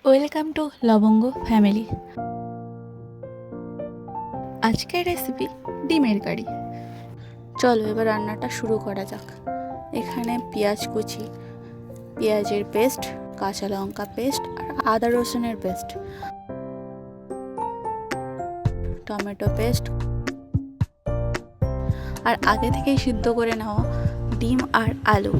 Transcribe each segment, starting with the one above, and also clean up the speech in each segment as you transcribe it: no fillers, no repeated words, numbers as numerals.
Welcome to লবঙ্গ family. আজকের recipe ডিমের কারি। চলো এবার রান্নাটা শুরু করা যাক। এখানে পেঁয়াজ কুচি, পেঁয়াজের পেস্ট, কাঁচা লঙ্কা পেস্ট আর আদা রসুনের পেস্ট, টমেটো পেস্ট আর আগে থেকেই সিদ্ধ করে নেওয়া ডিম আর আলু।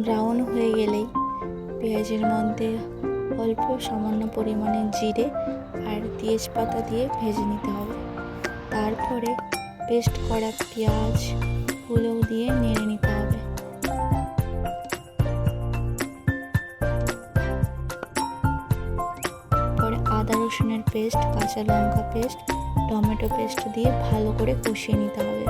ব্রাউন হয়ে গেলেই পেঁয়াজের মধ্যে অল্প সামান্য পরিমাণে জিরে আর তেজপাতা দিয়ে ভেজে নিতে হবে। তারপরে পেস্ট করা পেঁয়াজগুলো দিয়ে নেড়ে নিতে হবে। পরে আদা রসুনের পেস্ট, কাঁচা লঙ্কা পেস্ট, টমেটো পেস্ট দিয়ে ভালো করে কষিয়ে নিতে হবে।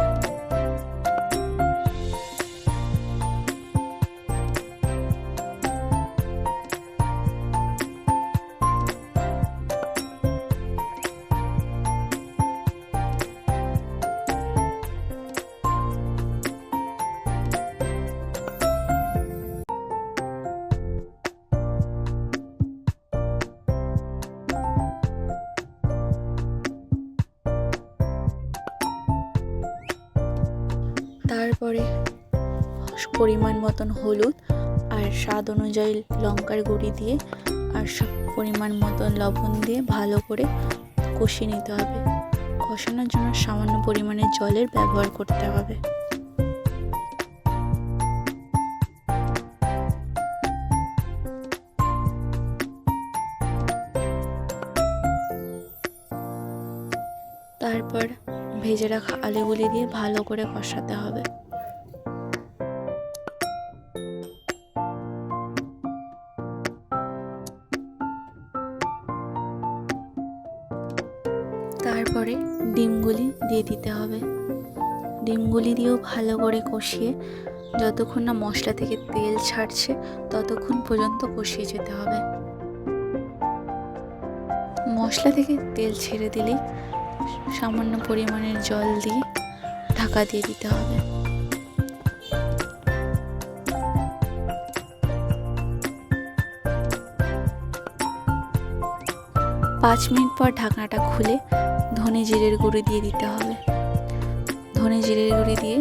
তারপরে পরিমাণ মতন হলুদ আর স্বাদ অনুযায়ী লঙ্কার গুঁড়ি দিয়ে আর পরিমাণ মতন লবণ দিয়ে ভালো করে কষিয়ে নিতে হবে। কষানোর জন্য সামান্য পরিমাণে জলের ব্যবহার করতে হবে। তারপর ভেজে রাখা আলুগুলি দিয়ে ভালো করে কষাতে হবে। তারপরে ডিমগুলি দিয়ে দিতে হবে। ডিমগুলি দিয়েও ভালো করে কষিয়ে যতক্ষণ না মশলা থেকে তেল ছাড়ছে ততক্ষণ পর্যন্ত কষিয়ে যেতে হবে। মশলা থেকে তেল ছেড়ে দিলেই সামান্য পরিমাণের জল দিয়ে ঢাকা দিয়ে দিতে হবে। 5 মিনিট পর ঢাকনাটা খুলে ধনে জিরের গুঁড়ি দিয়ে দিতে হবে। ধনে জিরের গুঁড়ি দিয়ে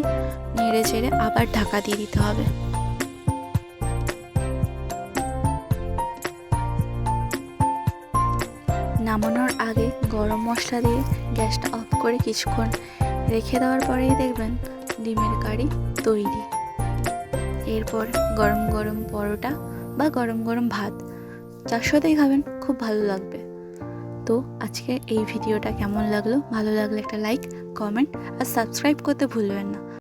নেড়ে চেড়ে আবার ঢাকা দিয়ে দিতে হবে। নামানোর আগে গরম মশলা দিয়ে গ্যাসটা অফ করে কিছুক্ষণ রেখে দেওয়ার পরেই দেখবেন ডিমের কারি তৈরি। এরপর গরম গরম পরোটা বা গরম গরম ভাত যার সাথেই খাবেন খুব ভালো লাগবে। তো আজকে এই ভিডিওটা কেমন লাগলো? ভালো লাগলে একটা লাইক, কমেন্ট আর সাবস্ক্রাইব করতে ভুলবেন না।